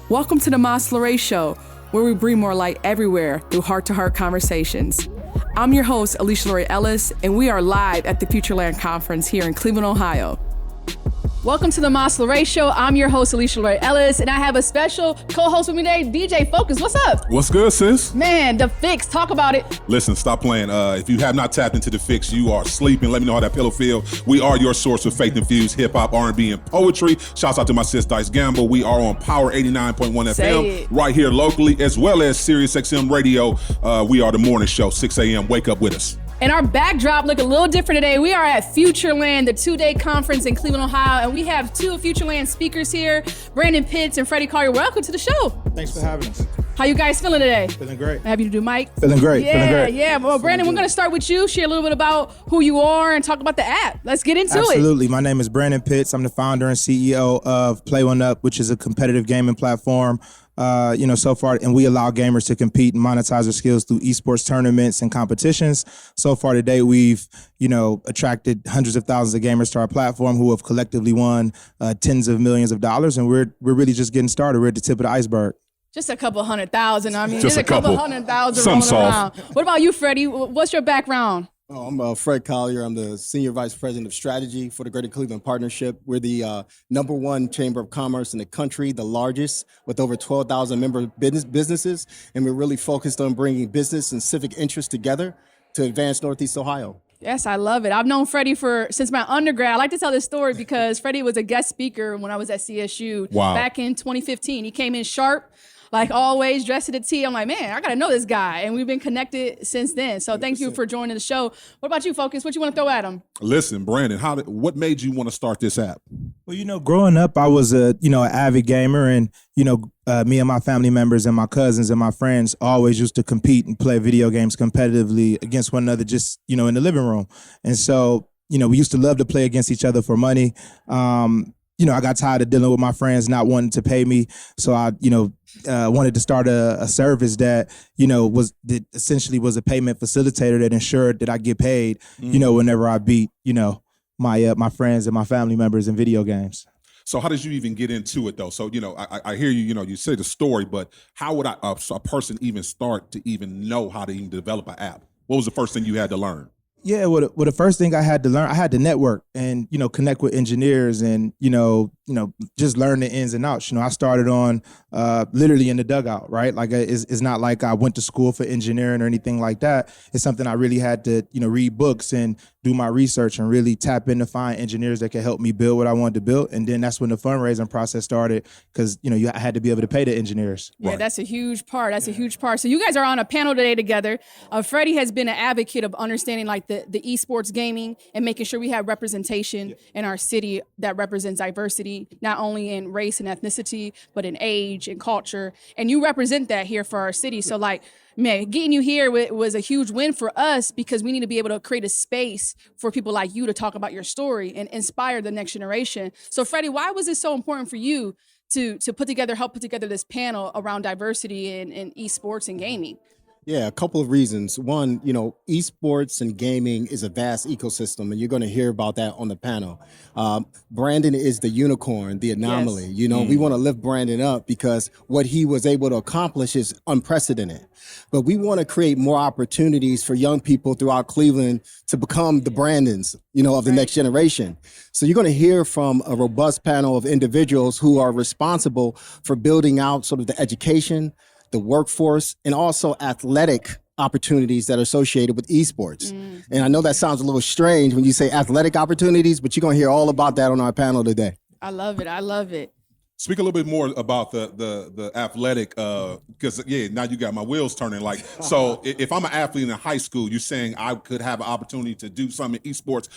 Welcome to the Mas Larray Show, where we bring more light everywhere through heart-to-heart conversations. I'm your host, Alysha L, and we are live at the FutureLAND conference here in Cleveland, Ohio. Welcome to the Mas Larray Show. I'm your host, Alysha L, and I have a special co-host with me today, DJ Focus. What's up? What's good, sis? Man, The Fix, talk about it. Listen, stop playing. If you have not tapped into The Fix, you are sleeping. Let me know how that pillow feel. We are your source of faith-infused hip-hop, R&B, and poetry. Shouts out to my sis, Dice Gamble. We are on Power 89.1 FM right here locally, as well as Sirius XM Radio. We are the morning show, 6 a.m. Wake up with us. And our backdrop look a little different today. We are at FutureLAND, the two-day conference in Cleveland, Ohio, and we have two FutureLAND speakers here, Brandon Pitts and Freddy Collier. Welcome to the show. Thanks for having us. How you guys feeling today? Feeling great. Have you do Mike? Feeling great. Yeah. Well, Brandon, we're going to start with you. Share a little bit about who you are and talk about the app. Let's get into it. Absolutely. My name is Brandon Pitts. I'm the founder and CEO of Play One Up, which is a competitive gaming platform. So far, and we allow gamers to compete and monetize their skills through esports tournaments and competitions. So far today, we've, attracted hundreds of thousands of gamers to our platform who have collectively won tens of millions of dollars, and we're really just getting started. We're at the tip of the iceberg. Just a couple 100,000. I mean, just a couple 100,000 Some rolling around. What about you, Freddie? What's your background? Oh, I'm Fred Collier. I'm the Senior Vice President of Strategy for the Greater Cleveland Partnership. We're the #1 Chamber of Commerce in the country, the largest, with over 12,000 member businesses. And we're really focused on bringing business and civic interests together to advance Northeast Ohio. Yes, I love it. I've known Freddie since my undergrad. I like to tell this story because Freddie was a guest speaker when I was at CSU back in 2015. He came in sharp, like always, dressed to the T. I'm like, man, I got to know this guy. And we've been connected since then. So thank you for joining the show. What about you, Focus? What you want to throw at him? Listen, Brandon, what made you want to start this app? Well, growing up, I was an avid gamer, and, me and my family members and my cousins and my friends always used to compete and play video games competitively against one another, just, in the living room. And so, we used to love to play against each other for money. I got tired of dealing with my friends not wanting to pay me. So I, wanted to start a service that, that essentially was a payment facilitator that ensured that I get paid, whenever I beat, my friends and my family members in video games. So how did you even get into it, though? So, I hear you, you say the story, but how would a person even start to even know how to even develop an app? What was the first thing you had to learn? Yeah, well, the first thing I had to learn, I had to network and, connect with engineers and, just learn the ins and outs. I started on literally in the dugout, right? Like it's not like I went to school for engineering or anything like that. It's something I really had to, read books and do my research and really tap in to find engineers that could help me build what I wanted to build. And then that's when the fundraising process started because, I had to be able to pay the engineers. Yeah, right. That's a huge part. That's a huge part. So you guys are on a panel today together. Freddie has been an advocate of understanding like the esports gaming and making sure we have representation in our city that represents diversity, not only in race and ethnicity, but in age and culture. And you represent that here for our city. So man, getting you here was a huge win for us because we need to be able to create a space for people like you to talk about your story and inspire the next generation. So Freddie, why was it so important for you to help put together this panel around diversity in esports and gaming? Yeah, a couple of reasons. One, esports and gaming is a vast ecosystem, and you're going to hear about that on the panel. Brandon is the unicorn, the anomaly. Yes. We want to lift Brandon up because what he was able to accomplish is unprecedented. But we want to create more opportunities for young people throughout Cleveland to become the Brandons, of the next generation. So you're going to hear from a robust panel of individuals who are responsible for building out sort of the education, the workforce, and also athletic opportunities that are associated with esports. And I know that sounds a little strange when you say athletic opportunities, but you're going to hear all about that on our panel today. I love it. Speak a little bit more about the athletic, because now you got my wheels turning. Like, so if I'm an athlete in high school, you're saying I could have an opportunity to do something in esports.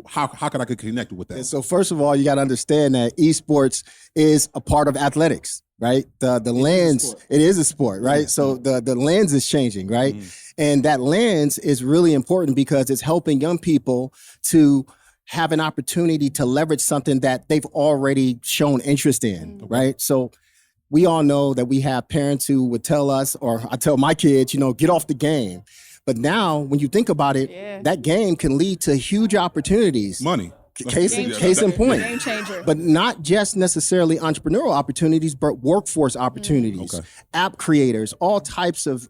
How could I get connected with that? And so first of all, you got to understand that esports is a part of athletics. Right? The lens, it is a sport, right? Mm-hmm. So the lens is changing, right? Mm-hmm. And that lens is really important because it's helping young people to have an opportunity to leverage something that they've already shown interest in, right? So we all know that we have parents who would tell us, or I tell my kids, get off the game. But now when you think about it, that game can lead to huge opportunities. Money. Case in point. Game changer. But not just necessarily entrepreneurial opportunities, but workforce opportunities, app creators, all types of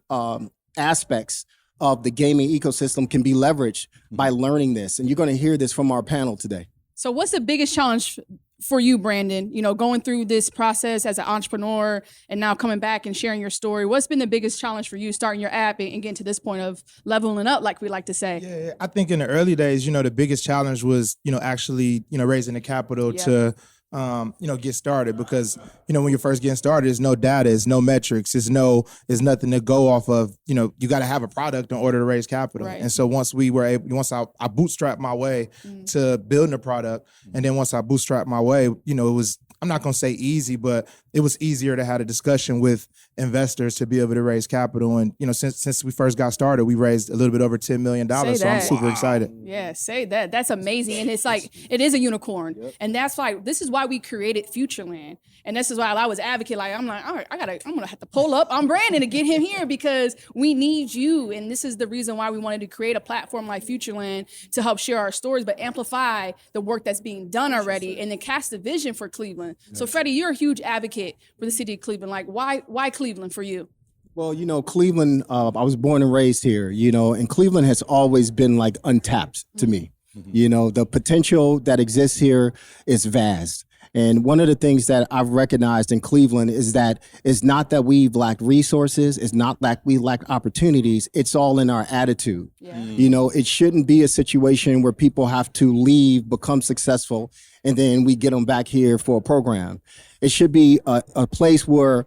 aspects of the gaming ecosystem can be leveraged by learning this. And you're going to hear this from our panel today. So what's the biggest challenge for you, Brandon, going through this process as an entrepreneur and now coming back and sharing your story? What's been the biggest challenge for you starting your app and getting to this point of leveling up, like we like to say? Yeah, I think in the early days, the biggest challenge was, actually, raising the capital to, get started, because, when you're first getting started, there's no data, there's no metrics, there's nothing to go off of. You got to have a product in order to raise capital. Right. And so once I bootstrapped my way to building a product, and then once I bootstrapped my way, it was, I'm not going to say easy, but it was easier to have a discussion with investors to be able to raise capital. And, since we first got started, we raised a little bit over $10 million. So I'm super excited. Yeah, say that. That's amazing. And it's like, it is a unicorn. Yep. And that's like, this is why we created FutureLAND. And this is why I was advocate. Like, I'm like, all right, I'm going to have to pull up on Brandon to get him here, because we need you. And this is the reason why we wanted to create a platform like FutureLAnd to help share our stories, but amplify the work that's being done already and then cast a vision for Cleveland. Yes. So Freddie, you're a huge advocate for the city of Cleveland. Like, why Cleveland for you? Well, Cleveland, I was born and raised here, and Cleveland has always been like untapped to me. The potential that exists here is vast. And one of the things that I've recognized in Cleveland is that it's not that we've lacked resources, it's not that we lack opportunities, it's all in our attitude. Yeah. It shouldn't be a situation where people have to leave, become successful, and then we get them back here for a program. It should be a place where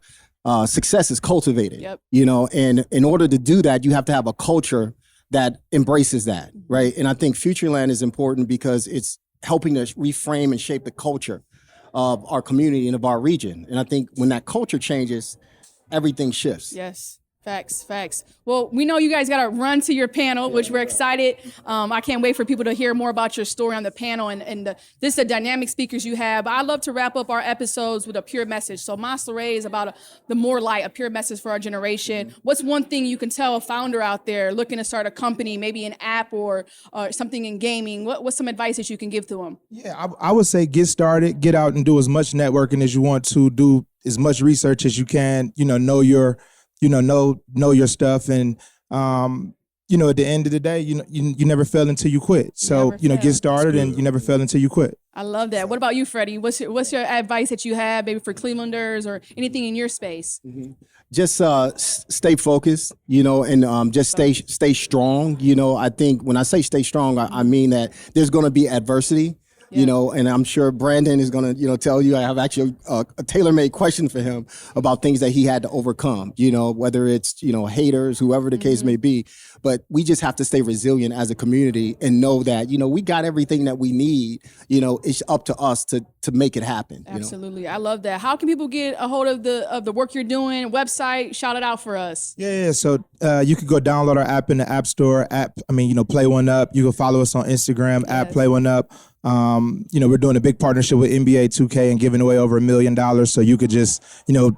success is cultivated, and in order to do that, you have to have a culture that embraces that, right? And I think FutureLAnd is important because it's helping to reframe and shape the culture of our community and of our region. And I think when that culture changes, everything shifts. Yes. Facts. Well, we know you guys got to run to your panel, which we're excited. I can't wait for people to hear more about your story on the panel and this is the dynamic speakers you have. I love to wrap up our episodes with a pure message. So Mas LeRae is about the more light, a pure message for our generation. What's one thing you can tell a founder out there looking to start a company, maybe an app or something in gaming? What's some advice that you can give to them? Yeah, I would say get started, get out and do as much networking as you want to, do as much research as you can, know your stuff. And, at the end of the day, you never fail until you quit. So, get started and you never fail until you quit. I love that. What about you, Freddie? What's your advice that you have maybe for Clevelanders or anything in your space? Mm-hmm. Just stay focused, and just stay strong. I think when I say stay strong, I mean that there's going to be adversity. Yeah. And I'm sure Brandon is going to, tell you, I have actually a tailor-made question for him about things that he had to overcome, whether it's, haters, whoever the case may be. But we just have to stay resilient as a community and know that, we got everything that we need. It's up to us to make it happen. Absolutely. I love that. How can people get a hold of the work you're doing, website? Shout it out for us. Yeah. So you can go download our app in the App Store. Play One Up. You can follow us on Instagram, at Play One Up. We're doing a big partnership with NBA 2K and giving away over $1 million. So you could just,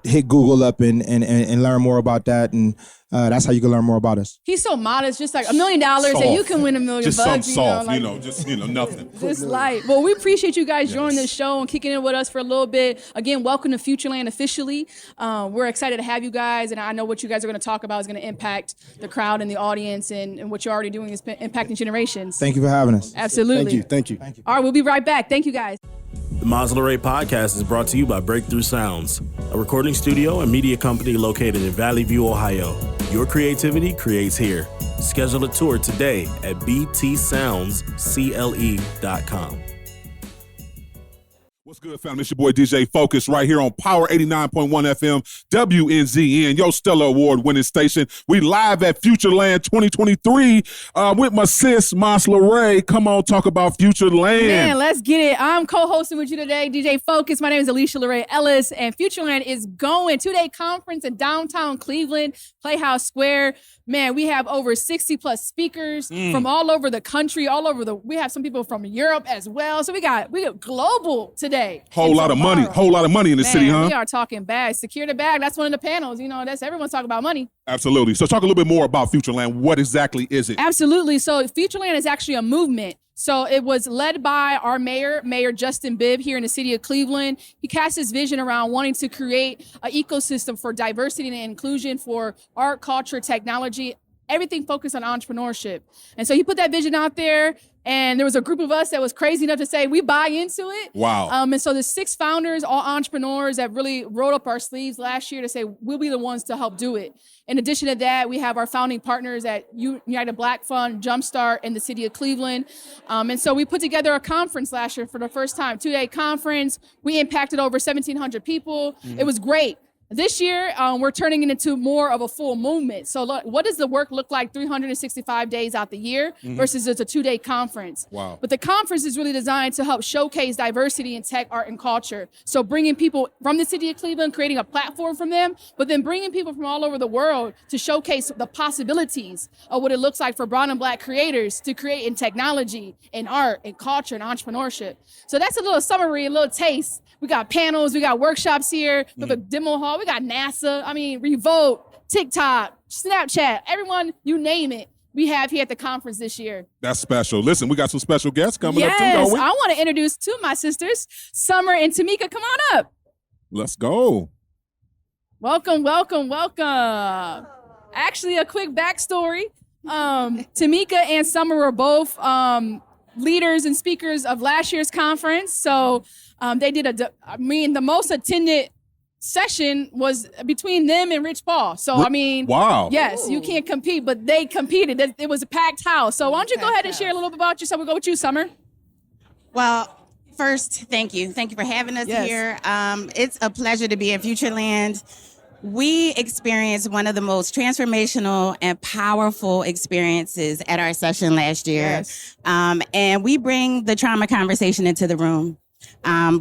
hit Google up and learn more about that. And that's how you can learn more about us. He's so modest, just like $1 million and you can win $1 million. Just something soft, nothing. Just light. Well, we appreciate you guys joining this show and kicking in with us for a little bit. Again, welcome to FutureLAnd officially. We're excited to have you guys, and I know what you guys are going to talk about is going to impact the crowd and the audience, and what you're already doing is impacting generations. Thank you for having us. Absolutely. Thank you. All right, we'll be right back. Thank you, guys. The Mas LeRae podcast is brought to you by Breakthrough Sounds, a recording studio and media company located in Valley View, Ohio. Your creativity creates here. Schedule a tour today at btsoundscle.com. What's good, family? It's your boy DJ Focus right here on Power 89.1 FM, WNZN, your Stellar Award-winning station. We live at FutureLAnd 2023 with my sis, Mas LeRae. Come on, talk about FutureLAnd. Man, let's get it. I'm co-hosting with you today, DJ Focus. My name is Alysha Ellis, and FutureLAnd is going. 2-day conference in downtown Cleveland, Playhouse Square. Man, we have over 60 plus speakers from all over the country, we have some people from Europe as well. So we got global today. Whole lot of money in the city, huh? We are talking bags. Secure the bag. That's one of the panels. That's everyone's talking about money. Absolutely. So talk a little bit more about FutureLAnd. What exactly is it? Absolutely. So FutureLAnd is actually a movement. So it was led by our Mayor Justin Bibb here in the city of Cleveland. He cast his vision around wanting to create an ecosystem for diversity and inclusion for art, culture, technology, everything focused on entrepreneurship. And so he put that vision out there, and there was a group of us that was crazy enough to say we buy into it. Wow. And so the 6 founders, all entrepreneurs that really rolled up our sleeves last year to say we'll be the ones to help do it. In addition to that, we have our founding partners at United Black Fund, Jumpstart, and the city of Cleveland. And so we put together a conference last year for the first time, 2-day conference. We impacted over 1,700 people. It was great. This year, we're turning it into more of a full movement. So look, what does the work look like 365 days out the year versus it's a 2-day conference? Wow. But the conference is really designed to help showcase diversity in tech, art, and culture. So bringing people from the city of Cleveland, creating a platform from them, but then bringing people from all over the world to showcase the possibilities of what it looks like for brown and black creators to create in technology, in art, in culture, and entrepreneurship. So that's a little summary, a little taste. We got panels, we got workshops here, we have a demo hall, we got NASA, Revolt, TikTok, Snapchat, everyone, you name it, we have here at the conference this year. That's special. Listen, we got some special guests coming up too, Yes, don't we? I want to introduce 2 of my sisters, Summer and Tamika. Come on up. Let's go. Welcome, welcome, welcome. Actually, a quick backstory. Tamika and Summer were both leaders and speakers of last year's conference. So they did the most attended session was between them and Rich Paul. So, wow. Yes, you can't compete, but they competed. It was a packed house. So why don't you go ahead and share a little bit about yourself? We'll go with you, Summer. Well, first, thank you. Thank you for having us here. It's a pleasure to be at FutureLAND. We experienced one of the most transformational and powerful experiences at our session last year. Yes. And we bring the trauma conversation into the room.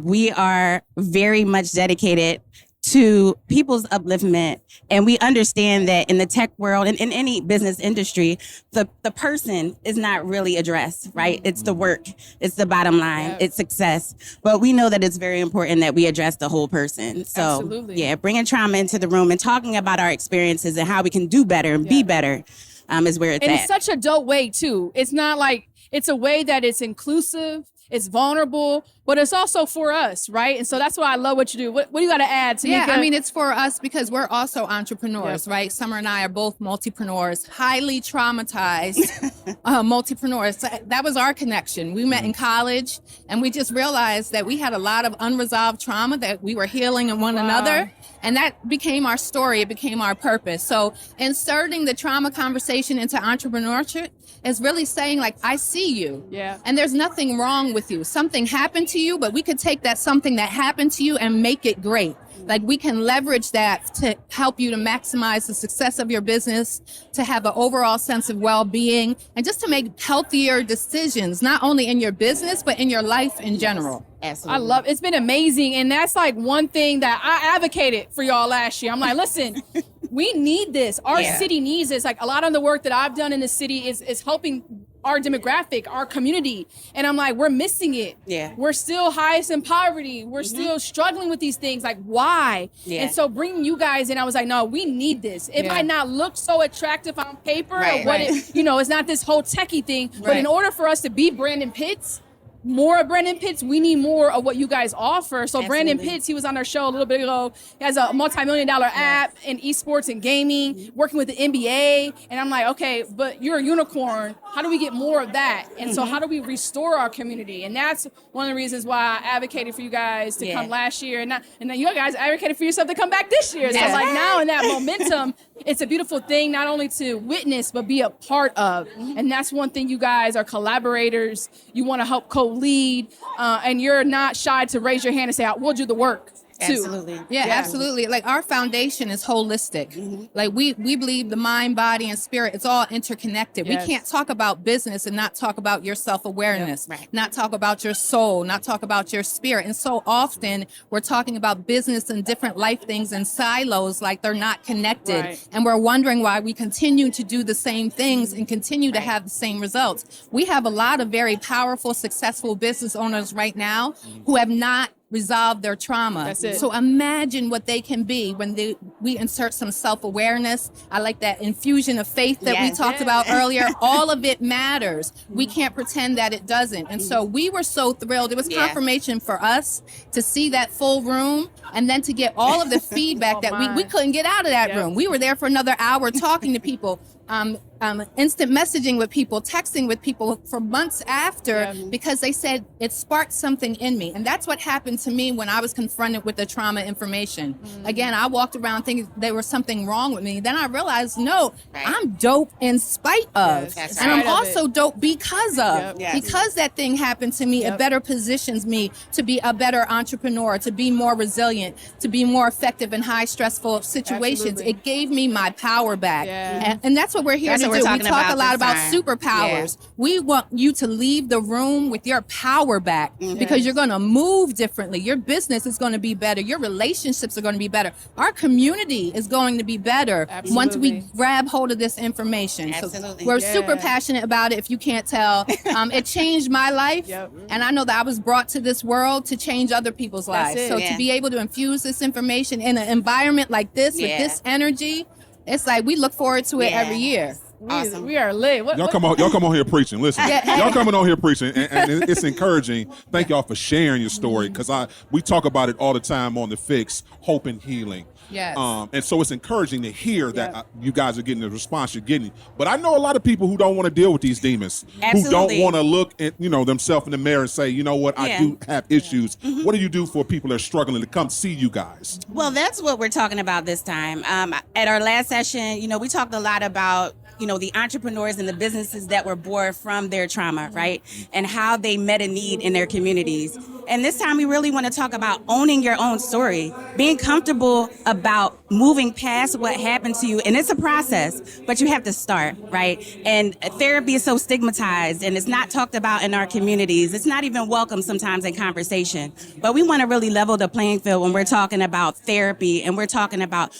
We are very much dedicated to people's upliftment. And we understand that in the tech world and in any business industry, the person is not really addressed, right? It's the work, it's the bottom line, it's success. But we know that it's very important that we address the whole person. So Absolutely. Bringing trauma into the room and talking about our experiences and how we can do better and be better is where it's And at. it's such a dope way too. It's not like, it's a way that it's inclusive, it's vulnerable, but it's also for us, right? And so that's why I love what you do. What do you got to add, Tamika? Yeah, it's for us because we're also entrepreneurs, right? Summer and I are both multipreneurs, highly traumatized multipreneurs. So that was our connection. We met in college, and we just realized that we had a lot of unresolved trauma that we were healing in one another. And that became our story. It became our purpose. So inserting the trauma conversation into entrepreneurship is really saying, like, I see you. Yeah. And there's nothing wrong with you. Something happened to you, but we could take that something that happened to you and make it great. Like, we can leverage that to help you to maximize the success of your business, to have an overall sense of well-being, and just to make healthier decisions, not only in your business, but in your life in general. Absolutely. I love it's been amazing. And that's like one thing that I advocated for y'all last year. I'm like, listen, we need this. Our city needs this. Like, a lot of the work that I've done in the city is helping our demographic, our community. And I'm like, we're missing it. Yeah. We're still highest in poverty. We're still struggling with these things. Like, why? Yeah. And so bringing you guys in, I was like, no, we need this. It might not look so attractive on paper, Right, or what right. it's not this whole techie thing. But in Right. order for us to be Brandon Pitts, more of Brandon Pitts, we need more of what you guys offer. So Brandon Absolutely. Pitts, he was on our show a little bit ago. He has a multi-million-dollar app in esports and gaming, working with the NBA. And I'm like, okay, but you're a unicorn. How do we get more of that? And so how do we restore our community? And that's one of the reasons why I advocated for you guys to come last year. And then you guys advocated for yourself to come back this year. So Yeah. like now in that momentum, it's a beautiful thing not only to witness, but be a part of. And that's one thing, you guys are collaborators. You want to help co-lead, and you're not shy to raise your hand and say, we'll do the work too. Absolutely. Yeah, absolutely. Like, our foundation is holistic. Like, we believe the mind, body, and spirit, it's all interconnected. Yes. We can't talk about business and not talk about your self-awareness, Yeah, right. not talk about your soul, not talk about your spirit. And so often we're talking about business and different life things in silos, like they're not connected. Right. And we're wondering why we continue to do the same things and continue to have the same results. We have a lot of very powerful, successful business owners right now who have not resolve their trauma. That's it. So imagine what they can be when we insert some self-awareness. I like that infusion of faith that we Yes. talked about earlier. All of it matters. We can't pretend that it doesn't. And so we were so thrilled. It was confirmation for us to see that full room and then to get all of the feedback that we couldn't get out of that room. We were there for another hour talking to people. Instant messaging with people, texting with people for months after because they said it sparked something in me. And that's what happened to me when I was confronted with the trauma information. Again, I walked around thinking there was something wrong with me. Then I realized, no, I'm dope in spite of. Yes. And I'm Spite of also dope because of. Yes. Because that thing happened to me, it better positions me to be a better entrepreneur, to be more resilient, to be more effective in high stressful situations. Absolutely. It gave me my power back. Yeah. And that's what we're here That's to what do. we're We talking talk about a lot this about time. superpowers. We want you to leave the room with your power back because you're going to move differently. Your business is going to be better. Your relationships are going to be better. Our community is going to be better once we Absolutely. grab hold of this information. Absolutely. So we're Yeah. super passionate about it, if you can't tell. It changed my life. Yep. And I know that I was brought to this world to change other people's That's lives. it. So Yeah. to be able to infuse this information in an environment like this with this energy, it's like we look forward to it every year. Awesome. We are lit. Y'all come on here preaching. Listen, y'all coming on here preaching, and it's encouraging. Thank y'all for sharing your story because we talk about it all the time on the Fix, hope and healing. Yes. And so it's encouraging to hear that you guys are getting the response you're getting. But I know a lot of people who don't want to deal with these demons, who don't Absolutely. want to look at themselves in the mirror and say, you know what, I do have issues. What do you do for people that are struggling to come see you guys? Well, that's what we're talking about this time. At our last session, we talked a lot about, the entrepreneurs and the businesses that were born from their trauma, right? And how they met a need in their communities. And this time we really want to talk about owning your own story, being comfortable about moving past what happened to you. And it's a process, but you have to start, right? And therapy is so stigmatized and it's not talked about in our communities. It's not even welcome sometimes in conversation. But we want to really level the playing field when we're talking about therapy and we're talking about,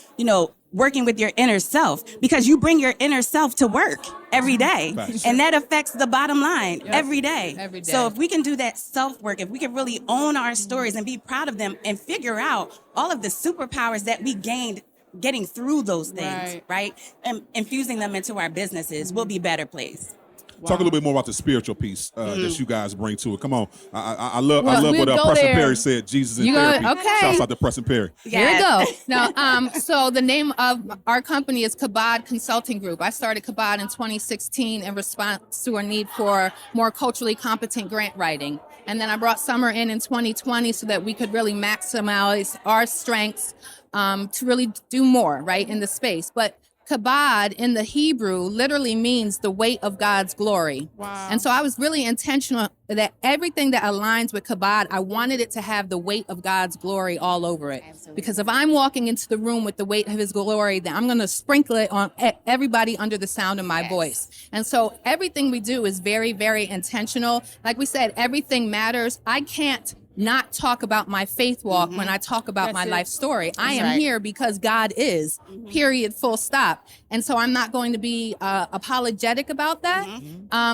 working with your inner self, because you bring your inner self to work every day. Facts. And that affects the bottom line every day. Every day. So if we can do that self-work, if we can really own our stories and be proud of them and figure out all of the superpowers that we gained getting through those things, right? And infusing them into our businesses, we'll be better placed. Talk a little bit more about the spiritual piece that you guys bring to it. Come on, I love Well, what we'll go Preston there. Perry said. Jesus in You therapy. go- okay. Shouts out to Preston Perry. Here we go. Now, so the name of our company is KABOD Consulting Group. I started KABOD in 2016 in response to a need for more culturally competent grant writing. And then I brought Summer in 2020 so that we could really maximize our strengths to really do more, right, in the space. But KABOD in the Hebrew literally means the weight of God's glory. Wow. And so I was really intentional that everything that aligns with KABOD, I wanted it to have the weight of God's glory all over it. Absolutely. Because if I'm walking into the room with the weight of his glory, then I'm going to sprinkle it on everybody under the sound of my voice. And so everything we do is very, very intentional. Like we said, everything matters. I can't not talk about my faith walk when I talk about my life story. I am here because God is, period, full stop. And so I'm not going to be apologetic about that.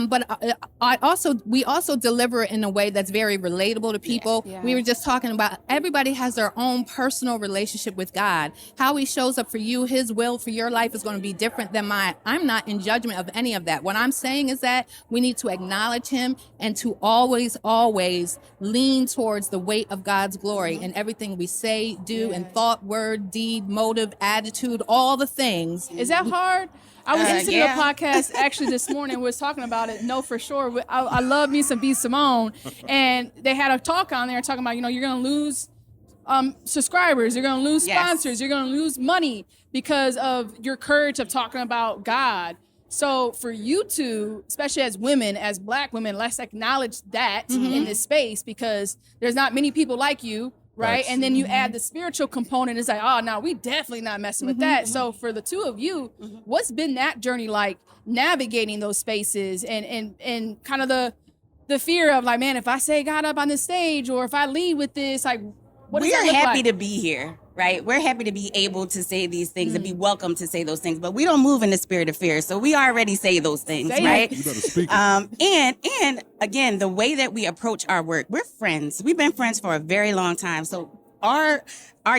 But we also deliver it in a way that's very relatable to people. Yeah. We were just talking about everybody has their own personal relationship with God. How he shows up for you, his will for your life is going to be different than mine. I'm not in judgment of any of that. What I'm saying is that we need to acknowledge him and to always, always lean towards the weight of God's glory in everything we say, do, and thought, word, deed, motive, attitude, all the things. Is that hard? I was listening yeah. to a podcast actually this morning. We was talking about it. No, for sure. I love me some B. Simone, and they had a talk on there talking about you're going to lose subscribers, you're going to lose sponsors, you're going to lose money because of your courage of talking about God. So for you two, especially as women, as Black women, let's acknowledge that in this space because there's not many people like you. Right. Facts. And then you add the spiritual component. It's like, oh, no, we definitely not messing with that. So for the two of you, what's been that journey like navigating those spaces and kind of the fear of like, man, if I say God up on this stage or if I lead with this, like, What does We that are look happy like? to be here, right? We're happy to be able to say these things and be welcome to say those things, but we don't move in the spirit of fear. So we already say those things, Say it. right? You better speak it. And again, the way that we approach our work, we're friends. We've been friends for a very long time. So our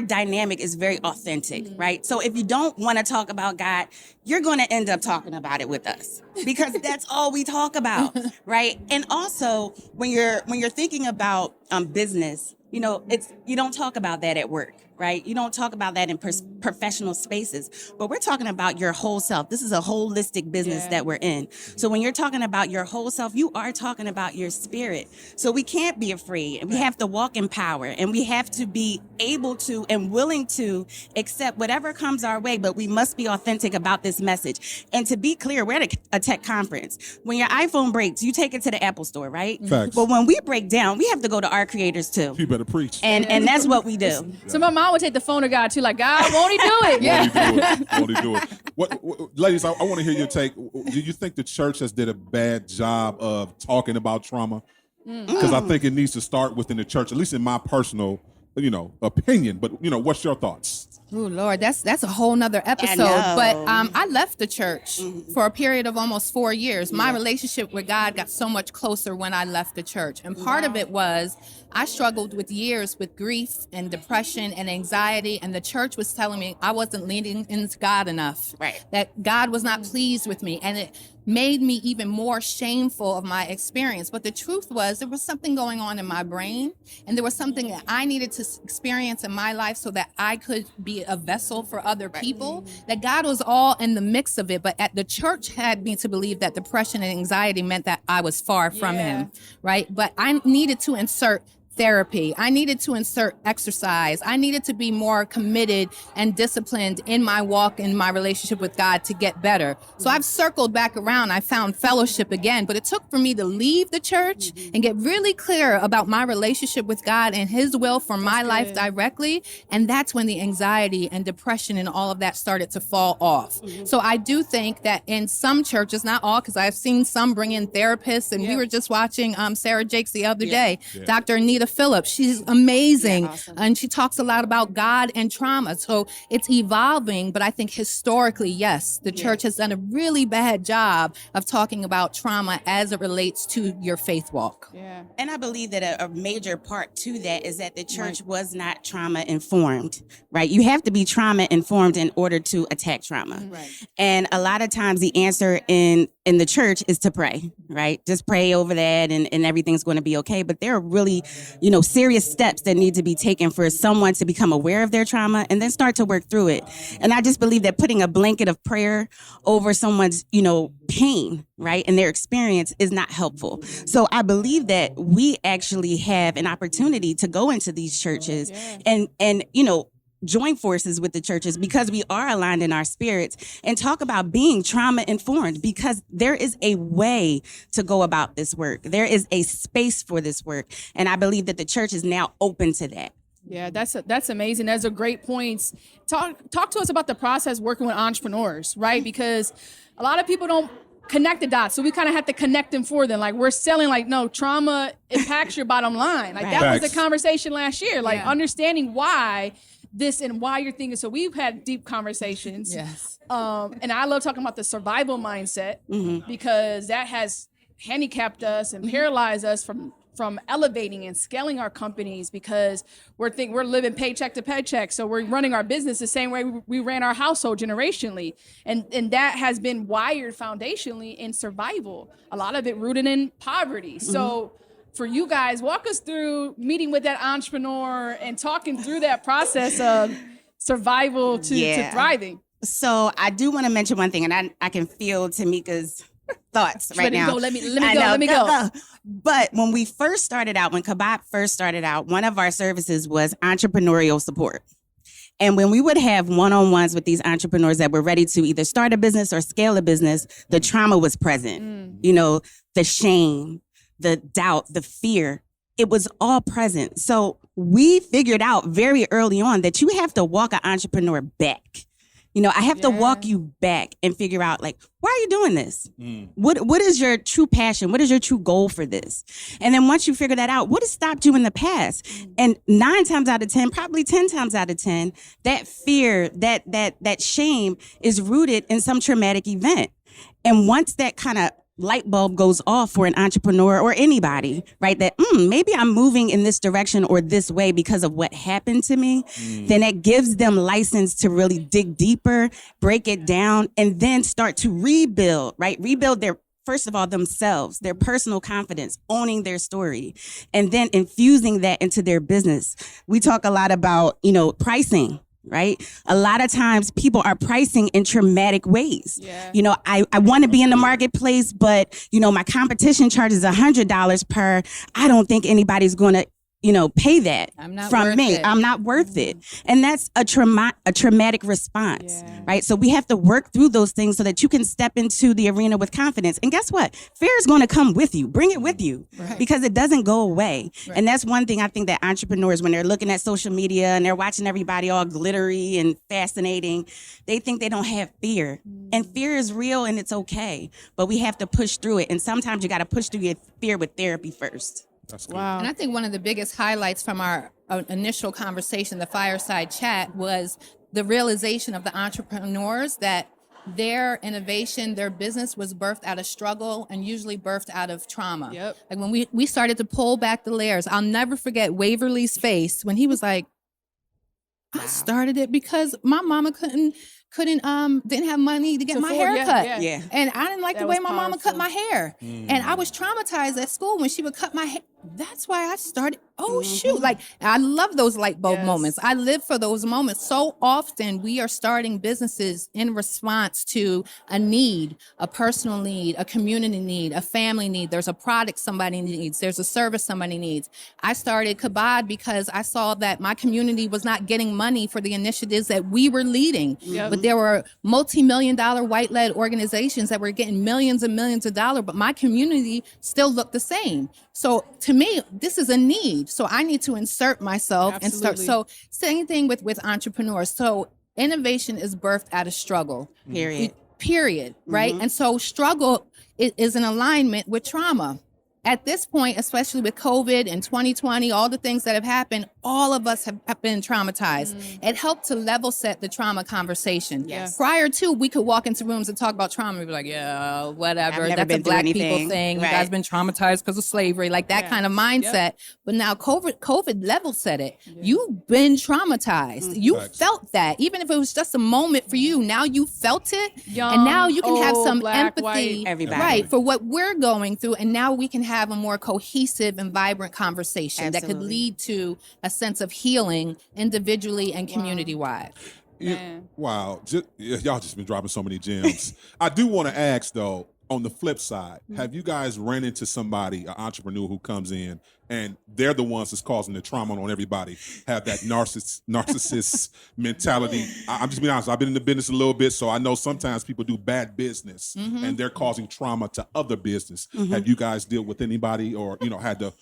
dynamic is very authentic, right? So if you don't want to talk about God, you're going to end up talking about it with us because that's all we talk about, right? And also when you're thinking about business, you know, you don't talk about that at work, right? You don't talk about that in professional spaces, but we're talking about your whole self. This is a holistic business that we're in. So when you're talking about your whole self, you are talking about your spirit. So we can't be afraid, and we have to walk in power, and we have to be able to and willing to accept whatever comes our way, but we must be authentic about this message. And to be clear, we're at a tech conference. When your iPhone breaks, you take it to the Apple store, right? Facts. But when we break down, we have to go to our creators too. You better preach. And that's what we do. So my mom would take the phone to God too, like, God, won't he do it? Won't he do it? What ladies, I want to hear your take. Do you think the church has did a bad job of talking about trauma? Because I think it needs to start within the church, at least in my personal, opinion. But, what's your thoughts? Oh Lord, that's a whole nother episode. know. But I left the church for a period of almost 4 years. My relationship with God got so much closer when I left the church. And part of it was I struggled with years with grief and depression and anxiety. And the church was telling me I wasn't leaning into God enough. Right. That God was not pleased with me. And it made me even more shameful of my experience. But the truth was there was something going on in my brain, and there was something that I needed to experience in my life so that I could be a vessel for other people, that God was all in the mix of it. But the church had me to believe that depression and anxiety meant that I was far from him, right? But I needed to insert therapy. I needed to insert exercise. I needed to be more committed and disciplined in my walk in my relationship with God to get better. So I've circled back around. I found fellowship again, but it took for me to leave the church and get really clear about my relationship with God and his will for my life directly. And that's when the anxiety and depression and all of that started to fall off. So I do think that in some churches, not all, because I've seen some bring in therapists, and we were just watching Sarah Jakes the other day, Dr. Anita Phillips. She's amazing. Awesome. And she talks a lot about God and trauma. So it's evolving, but I think historically, yes, the church has done a really bad job of talking about trauma as it relates to your faith walk. Yeah. And I believe that a major part to that is that the church was not trauma informed, right? You have to be trauma informed in order to attack trauma. Right. And a lot of times the answer in the church is to pray, right? Just pray over that and everything's going to be okay. But there are really, serious steps that need to be taken for someone to become aware of their trauma and then start to work through it. And I just believe that putting a blanket of prayer over someone's, pain, right, and their experience is not helpful. So I believe that we actually have an opportunity to go into these churches and join forces with the churches because we are aligned in our spirits and talk about being trauma informed, because there is a way to go about this work. There is a space for this work. And I believe that the church is now open to that. Yeah, that's amazing. Those are great points. Talk to us about the process working with entrepreneurs, right? Because a lot of people don't connect the dots. So we kind of have to connect them for them. Like we're selling, no, trauma impacts your bottom line. Like that was Facts. the conversation last year, understanding why this and why you're thinking. So we've had deep conversations. Yes. And I love talking about the survival mindset because that has handicapped us and paralyzed us from elevating and scaling our companies, because we're living paycheck to paycheck. So we're running our business the same way we ran our household generationally. And that has been wired foundationally in survival, a lot of it rooted in poverty. So for you guys, walk us through meeting with that entrepreneur and talking through that process of survival to thriving. So I do want to mention one thing, and I can feel Tamika's thoughts right now. Let me go. But when we first started out, when KABOD first started out, one of our services was entrepreneurial support. And when we would have one-on-ones with these entrepreneurs that were ready to either start a business or scale a business, the trauma was present. The shame, the doubt, the fear, it was all present. So we figured out very early on that you have to walk an entrepreneur back. I have to walk you back and figure out, like, why are you doing this? What is your true passion? What is your true goal for this? And then once you figure that out, what has stopped you in the past? And 9 times out of 10, probably 10 times out of 10, that fear, that shame is rooted in some traumatic event. And once that kind of light bulb goes off for an entrepreneur or anybody, right? That maybe I'm moving in this direction or this way because of what happened to me, then it gives them license to really dig deeper, break it down, and then start to rebuild, right? Rebuild their, first of all, themselves, their personal confidence, owning their story, and then infusing that into their business. We talk a lot about, pricing. Right? A lot of times people are pricing in traumatic ways. Yeah. I want to be in the marketplace, but, my competition charges $100 per. I don't think anybody's going to, pay that from me. I'm not worth it. And that's a traumatic response, right? So we have to work through those things so that you can step into the arena with confidence. And guess what? Fear is going to come with you. Bring it with you because it doesn't go away. And that's one thing I think that entrepreneurs, when they're looking at social media and they're watching everybody all glittery and fascinating, they think they don't have fear. And fear is real and it's okay, but we have to push through it. And sometimes you got to push through your fear with therapy first. Wow. And I think one of the biggest highlights from our initial conversation, the fireside chat, was the realization of the entrepreneurs that their innovation, their business was birthed out of struggle and usually birthed out of trauma. Yep. Like when we started to pull back the layers, I'll never forget Waverly's face when he was like, I started it because my mama didn't have money to get my hair cut. Yeah. And I didn't like the way my mama cut my hair. And I was traumatized at school when she would cut my hair. That's why I started. Oh, shoot. Like, I love those light bulb moments. I live for those moments. So often we are starting businesses in response to a need, a personal need, a community need, a family need. There's a product somebody needs. There's a service somebody needs. I started KABOD because I saw that my community was not getting money for the initiatives that we were leading. But there were multi-million-dollar white-led organizations that were getting millions and millions of dollars, but my community still looked the same. So to me, this is a need. So I need to insert myself and start. So same thing with entrepreneurs. So innovation is birthed out of struggle. Period. Right? And so struggle is in alignment with trauma. At this point, especially with COVID and 2020, all the things that have happened, all of us have been traumatized. It helped to level set the trauma conversation. Prior to, we could walk into rooms and talk about trauma. We'd be like, yeah, whatever. That's a black people thing. You guys been traumatized because of slavery, like that kind of mindset. But now COVID level set it. You've been traumatized. You felt that. Even if it was just a moment for you, now you felt it. And now you can have some empathy for what we're going through. And now we can have a more cohesive and vibrant conversation that could lead to a sense of healing individually and community-wide. Wow. Y'all just been dropping so many gems. I do want to ask, though, on the flip side, have you guys ran into somebody, an entrepreneur who comes in and they're the ones that's causing the trauma on everybody, have that narcissist mentality? I'm just being honest. I've been in the business a little bit, so I know sometimes people do bad business and they're causing trauma to other business. Have you guys dealt with anybody or, had to...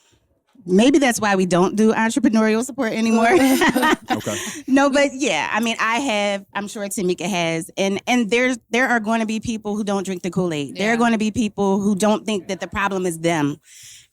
Maybe that's why we don't do entrepreneurial support anymore. Okay. No, but yeah, I mean, I have, I'm sure Tamika has, and there are going to be people who don't drink the Kool-Aid. There are going to be people who don't think that the problem is them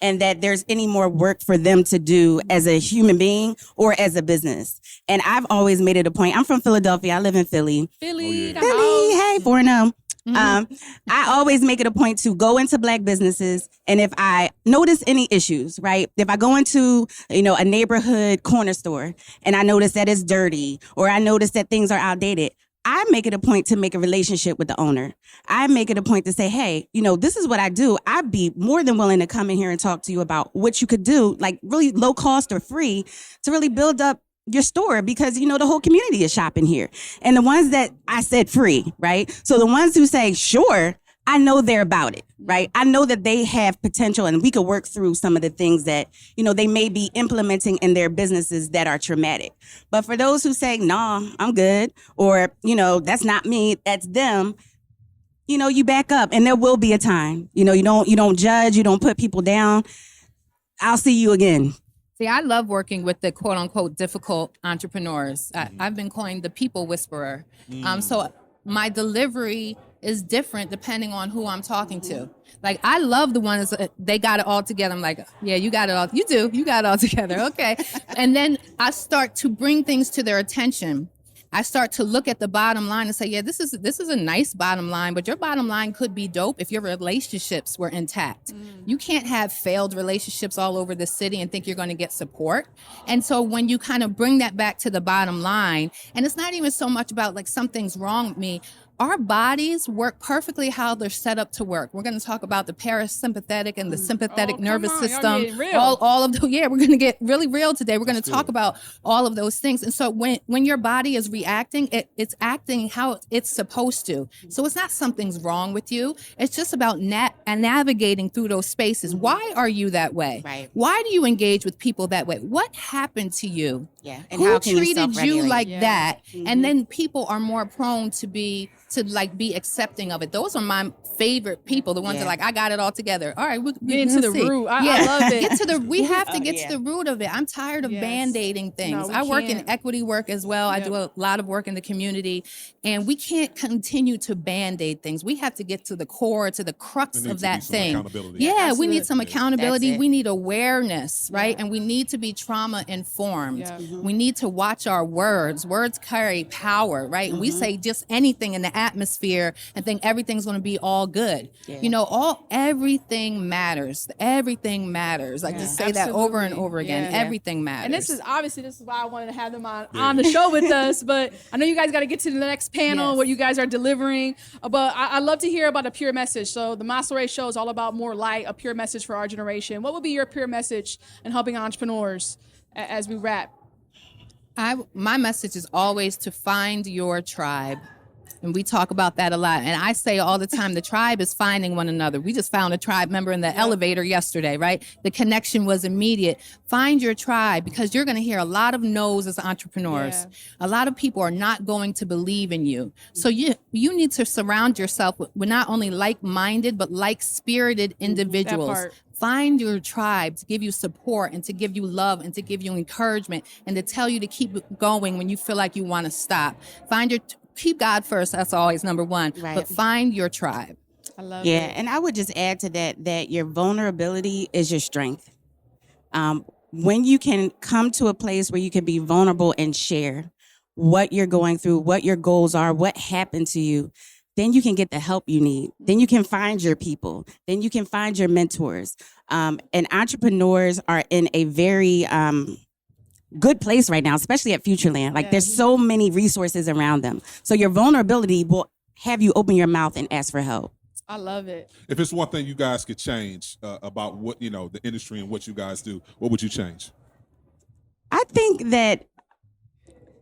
and that there's any more work for them to do as a human being or as a business. And I've always made it a point. I'm from Philadelphia. I live in Philly. Philly, hey, 4-0. I always make it a point to go into black businesses, and if I notice any issues, right? If I go into, a neighborhood corner store and I notice that it's dirty or I notice that things are outdated, I make it a point to make a relationship with the owner. I make it a point to say, hey, this is what I do. I'd be more than willing to come in here and talk to you about what you could do, like really low cost or free, to really build up your store, because the whole community is shopping here. And the ones that I said free, right? So the ones who say sure, I know they're about it, right? I know that they have potential and we could work through some of the things that, they may be implementing in their businesses that are traumatic. But for those who say, nah, I'm good, or, that's not me, that's them, you back up, and there will be a time, you don't judge, you don't put people down. I'll see you again. See, I love working with the quote unquote difficult entrepreneurs. I've been coined the people whisperer. So my delivery is different depending on who I'm talking to. Like, I love the ones that they got it all together. I'm like, yeah, you got it all. You do. You got it all together. Okay. And then I start to bring things to their attention. I start to look at the bottom line and say, yeah, this is a nice bottom line, but your bottom line could be dope if your relationships were intact. You can't have failed relationships all over the city and think you're going to get support. And so when you kind of bring that back to the bottom line, and it's not even so much about like something's wrong with me, our bodies work perfectly how they're set up to work. We're going to talk about the parasympathetic and the sympathetic nervous system. All of the, we're going to get really real today. We're going to talk about all of those things. And so when your body is reacting, it's acting how it's supposed to. So it's not something's wrong with you. It's just about navigating through those spaces. Why are you that way? Right. Why do you engage with people that way? What happened to you? Yeah. And Who how can treated you like that? Mm-hmm. And then people are more prone to be accepting of it. Those are my favorite people, the ones that are like, I got it all together. All right, we get into the root. I love it. We have to get to the root of it. I'm tired of band-aiding things. No, I work can't. in equity work as well. I do a lot of work in the community, and we can't continue to band-aid things. We have to get to the core, to the crux of that thing. Yeah, we need some accountability. We need awareness, right? And we need to be trauma informed. Yeah. We need to watch our words. Words carry power, right? And we say just anything in the atmosphere and think everything's going to be all good. You know, everything matters. Everything matters. Like, just say that over and over again. Everything matters. And this is why I wanted to have them on the show with us. But I know you guys got to get to the next panel where you guys are delivering. But I love to hear about a pure message. So the Maslow show is all about more light, a pure message for our generation. What would be your pure message in helping entrepreneurs as we wrap? My message is always to find your tribe. And we talk about that a lot. And I say all the time, the tribe is finding one another. We just found a tribe member in the elevator yesterday, right? The connection was immediate. Find your tribe, because you're going to hear a lot of no's as entrepreneurs. A lot of people are not going to believe in you. So you need to surround yourself with not only like-minded, but like-spirited individuals. Find your tribe to give you support and to give you love and to give you encouragement and to tell you to keep going when you feel like you want to stop. Keep God first. That's always number one. Right. But find your tribe. I love it. Yeah, and I would just add to that your vulnerability is your strength. When you can come to a place where you can be vulnerable and share what you're going through, what your goals are, what happened to you, then you can get the help you need. Then you can find your people. Then you can find your mentors. And entrepreneurs are in a very good place right now, especially at FutureLAND. Like, there's so many resources around them. So your vulnerability will have you open your mouth and ask for help. I love it. If it's one thing you guys could change about what, the industry and what you guys do, what would you change? I think that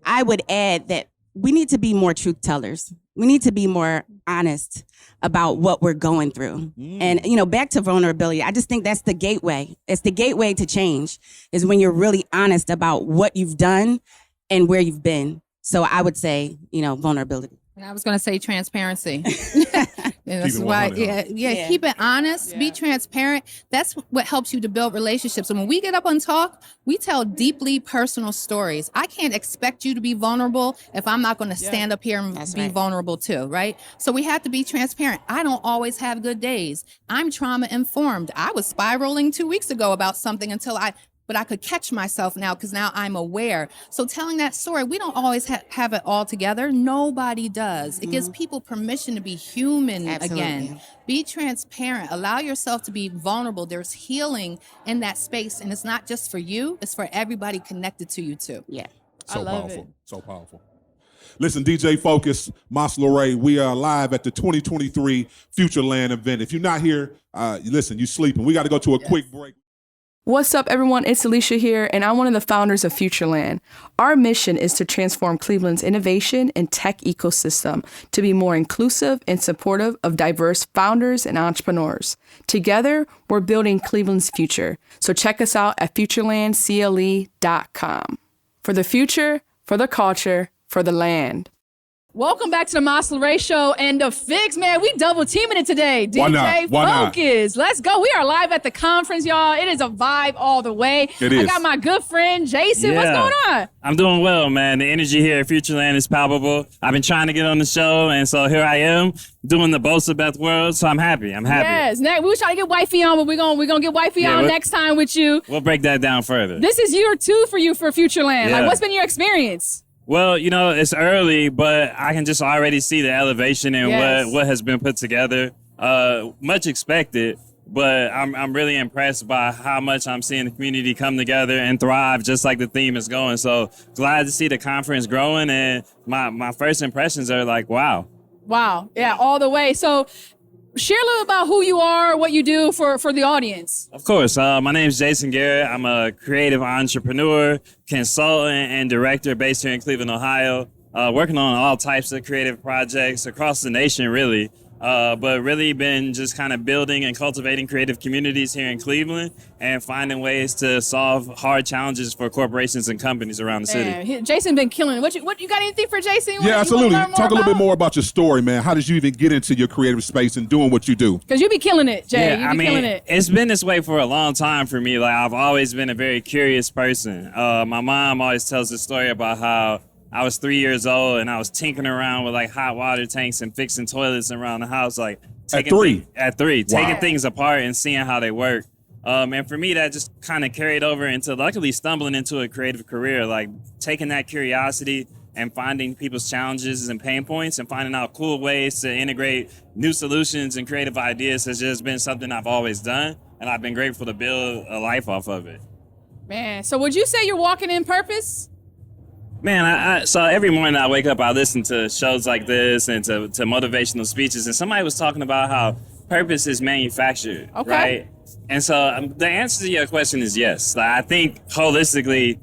I would add that we need to be more truth tellers. We need to be more honest about what we're going through. And, back to vulnerability, I just think that's the gateway. It's the gateway to change, is when you're really honest about what you've done and where you've been. So I would say, vulnerability. And I was going to say transparency. That's why, keep it honest, be transparent. That's what helps you to build relationships. And when we get up and talk, we tell deeply personal stories. I can't expect you to be vulnerable if I'm not going to stand up here and be vulnerable too, right? So we have to be transparent. I don't always have good days. I'm trauma informed. I was spiraling 2 weeks ago about something but I could catch myself now because now I'm aware. So telling that story, we don't always have it all together. Nobody does. It gives people permission to be human again. Be transparent. Allow yourself to be vulnerable. There's healing in that space. And it's not just for you. It's for everybody connected to you too. Yeah. So powerful. So powerful. Listen, DJ Focus, Maslow, we are live at the 2023 FutureLAND event. If you're not here, listen, you're sleeping. We got to go to a quick break. What's up, everyone? It's Alysha here, and I'm one of the founders of FutureLAND. Our mission is to transform Cleveland's innovation and tech ecosystem to be more inclusive and supportive of diverse founders and entrepreneurs. Together, we're building Cleveland's future. So check us out at FutureLandCLE.com. For the future, for the culture, for the land. Welcome back to the Masla Ray Show and the Fix, man. We double teaming it today. Why not? DJ Why not? Focus. Let's go. We are live at the conference, y'all. It is a vibe all the way. It is. I got my good friend Jason. What's going on? I'm doing well, man. The energy here at FutureLAND is palpable. I've been trying to get on the show, and so here I am doing the Bosa Beth World. So I'm happy. Yes. Next, we were trying to get Wifey on, but we're gonna get Wifey on next time with you. We'll break that down further. This is year 2 for you for FutureLAND. Yeah. Like, what's been your experience? Well, you know, it's early, but I can just already see the elevation and Yes. what has been put together. Much expected, but I'm really impressed by how much I'm seeing the community come together and thrive, just like the theme is going. So glad to see the conference growing, and my first impressions are like, wow. Wow. Yeah, all the way. So share a little about who you are, what you do for the audience. Of course. My name is Jason Garrett. I'm a creative entrepreneur, consultant, and director based here in Cleveland, Ohio, working on all types of creative projects across the nation, really. But really been just kind of building and cultivating creative communities here in Cleveland and finding ways to solve hard challenges for corporations and companies around the city. Man, Jason been killing it. What you got anything for Jason? Yeah, absolutely. Talk a little bit more about your story, man. How did you even get into your creative space and doing what you do? Because you be killing it, Jay. Yeah, You be killing it. It's been this way for a long time for me. Like, I've always been a very curious person. My mom always tells the story about how I was 3 years old and I was tinkering around with like hot water tanks and fixing toilets around the house. Like At 3? At 3, Wow. taking things apart and seeing how they work. And for me, that just kind of carried over into luckily stumbling into a creative career, like taking that curiosity and finding people's challenges and pain points and finding out cool ways to integrate new solutions and creative ideas has just been something I've always done. And I've been grateful to build a life off of it. Man, so would you say you're walking in purpose? Man, so every morning I wake up, I listen to shows like this and to motivational speeches, and somebody was talking about how purpose is manufactured, Okay. right? And so the answer to your question is yes. Like, I think holistically,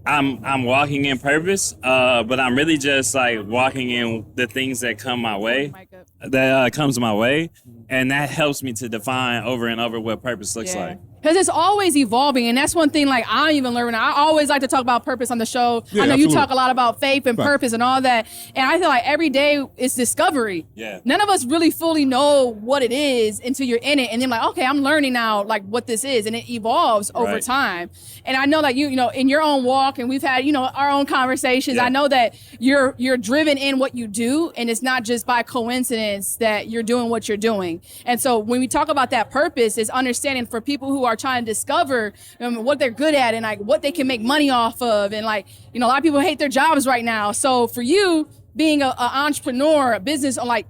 I'm walking in purpose, but I'm really just like walking in the things that come my way, that comes my way, and that helps me to define over and over what purpose looks like. Because it's always evolving, and that's one thing. Like, I even learn. I always like to talk about purpose on the show. Yeah, I know absolutely. you talk a lot about faith and Right. purpose and all that, and I feel like every day is discovery. Yeah. None of us really fully know what it is until you're in it, and then like, okay, I'm learning now, like what this is, and it evolves over Right. time. And I know that you know, in your own walk, and we've had our own conversations. Yeah. I know that you're driven in what you do, and it's not just by coincidence that you're doing what you're doing. And so when we talk about that purpose, it's understanding for people who are trying to discover what they're good at and like what they can make money off of, and like a lot of people hate their jobs right now. So for you being an entrepreneur, a business, like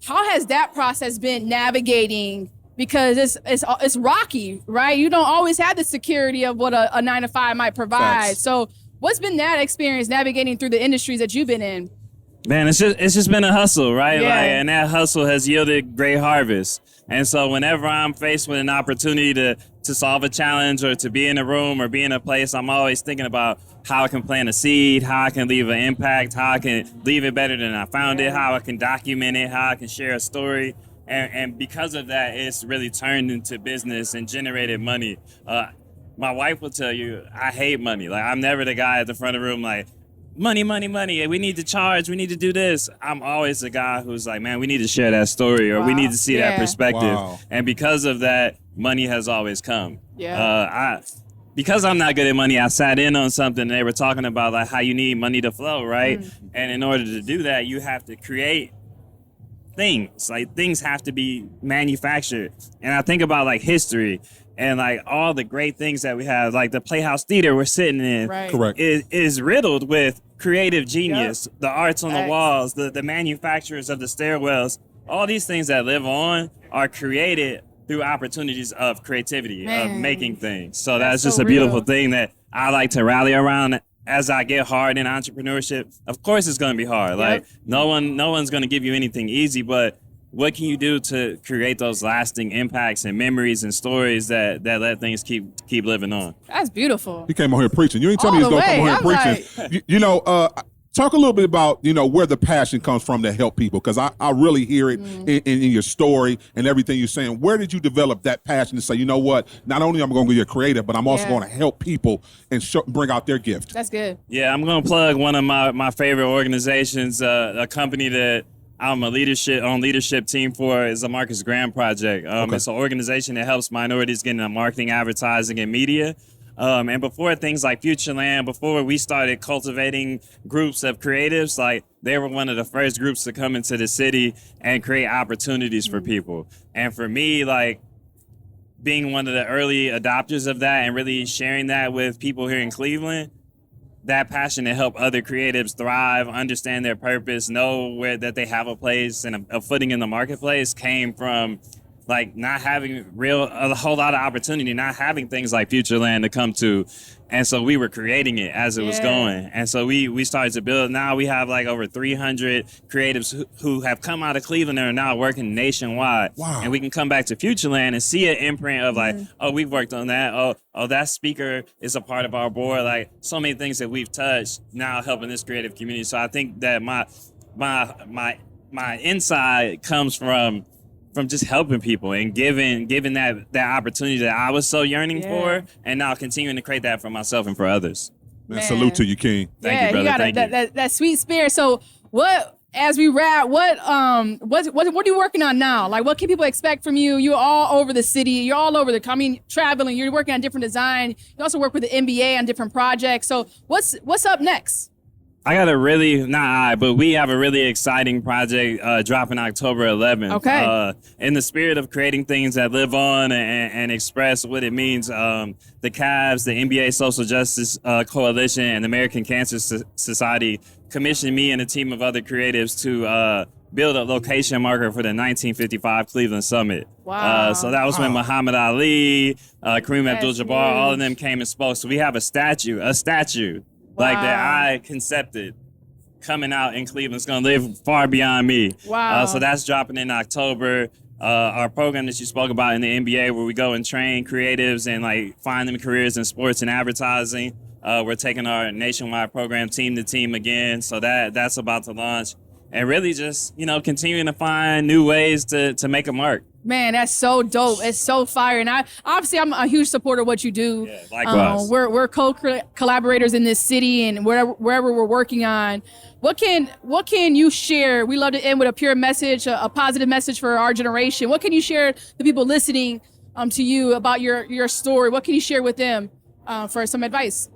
how has that process been navigating? Because it's rocky, right? You don't always have the security of what a 9-to-5 might provide. Facts. So what's been that experience navigating through the industries that you've been in? Man, it's just been a hustle, right? Yeah. Like, and that hustle has yielded great harvest. And so whenever I'm faced with an opportunity to solve a challenge or to be in a room or be in a place, I'm always thinking about how I can plant a seed, how I can leave an impact, how I can leave it better than I found it, how I can document it, how I can share a story. And because of that, it's really turned into business and generated money. My wife will tell you, I hate money. Like, I'm never the guy at the front of the room like, money, money, money. We need to charge. We need to do this. I'm always the guy who's like, man, we need to share that story or we Wow. need to see that Yeah. perspective. Wow. And because of that, money has always come. Yeah. Because I'm not good at money, I sat in on something and they were talking about like how you need money to flow, right? And in order to do that, you have to create things. Like, things have to be manufactured. And I think about like history and like all the great things that we have, like the Playhouse Theater we're sitting in Right. Correct. is riddled with creative genius, the arts on Facts. the walls, the manufacturers of the stairwells. All these things that live on are created through opportunities of creativity, of Man. making things. So That's that's just so a beautiful real. thing that I like to rally around as I get hard in entrepreneurship. Of course it's going to be hard. Like, no one's going to give you anything easy, but what can you do to create those lasting impacts and memories and stories that let things keep living on? That's beautiful. He came on here preaching. You ain't tell All me he was the going to come way. on here I'm preaching. You know, Talk a little bit about, where the passion comes from to help people, because I really hear it in your story and everything you're saying. Where did you develop that passion to say, you know what, not only am I going to be a creator, but I'm also going to help people and bring out their gift? That's good. Yeah, I'm going to plug one of my favorite organizations, a company that I'm a leadership team for, is the Marcus Graham Project. It's an organization that helps minorities get into marketing, advertising, and media. And before things like FutureLAND, before we started cultivating groups of creatives, like they were one of the first groups to come into the city and create opportunities for people. And for me, like being one of the early adopters of that and really sharing that with people here in Cleveland, that passion to help other creatives thrive, understand their purpose, know that they have a place and a footing in the marketplace came from like not having a whole lot of opportunity, not having things like FutureLAND to come to. And so we were creating it as it was going. And so we started to build. Now we have like over 300 creatives who have come out of Cleveland and are now working nationwide. Wow. And we can come back to FutureLAND and see an imprint of like, oh, we've worked on that. Oh, that speaker is a part of our board. Like so many things that we've touched now helping this creative community. So I think that my inside comes from just helping people and giving that opportunity that I was so yearning for, and now continuing to create that for myself and for others. Man, salute to you, King. Thank you, brother. You got that sweet spirit. So as we wrap, what are you working on now? Like, what can people expect from you? You're all over the city. You're all over traveling. You're working on different design. You also work with the NBA on different projects. So what's up next? We have a really exciting project dropping October 11th. Okay. In the spirit of creating things that live on and express what it means, the Cavs, the NBA Social Justice Coalition, and the American Cancer Society commissioned me and a team of other creatives to build a location marker for the 1955 Cleveland Summit. Wow. So that was when Muhammad Ali, Kareem Abdul-Jabbar, all of them came and spoke. So we have a statue. Like that I concepted coming out in Cleveland. It's going to live far beyond me. Wow. So that's dropping in October. Our program that you spoke about in the NBA, where we go and train creatives and like find them careers in sports and advertising. We're taking our nationwide program team to team again. So that's about to launch. And really just, continuing to find new ways to make a mark. Man, that's so dope. It's so fire. And I'm a huge supporter of what you do. Yeah, likewise. We're co-collaborators in this city and wherever we're working on. What can you share? We love to end with a pure message, a positive message for our generation. What can you share the people listening to you about your story? What can you share with them for some advice?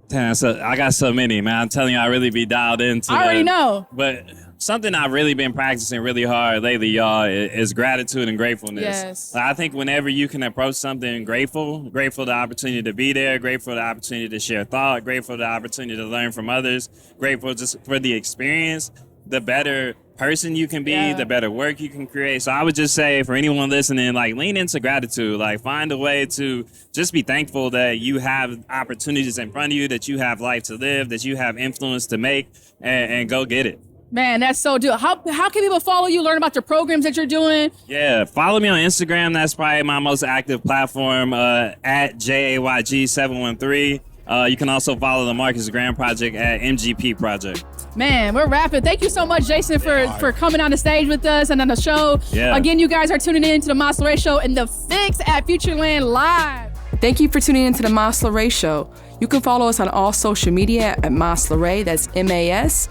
Damn, I got so many, man. I'm telling you, I really be dialed into I already know. But something I've really been practicing really hard lately, y'all, is gratitude and gratefulness. Yes. I think whenever you can approach something grateful for the opportunity to be there, grateful for the opportunity to share thought, grateful for the opportunity to learn from others, grateful just for the experience, the better person you can be, the better work you can create. So I would just say for anyone listening, like lean into gratitude, like find a way to just be thankful that you have opportunities in front of you, that you have life to live, that you have influence to make, and go get it. Man, that's so dope. How can people follow you, learn about your programs that you're doing? Yeah, follow me on Instagram. That's probably my most active platform, at JAYG713. You can also follow the Marcus Graham Project at MGP Project. Man, we're rapping. Thank you so much, Jason, for coming on the stage with us and on the show. Yeah. Again, you guys are tuning in to the Mas LeRae Show and The Fix at FutureLAND Live. Thank you for tuning in to the Mas LeRae Show. You can follow us on all social media at Mas LeRae. That's MASLARAE.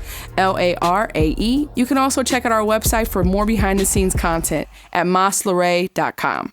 You can also check out our website for more behind-the-scenes content at maslerae.com.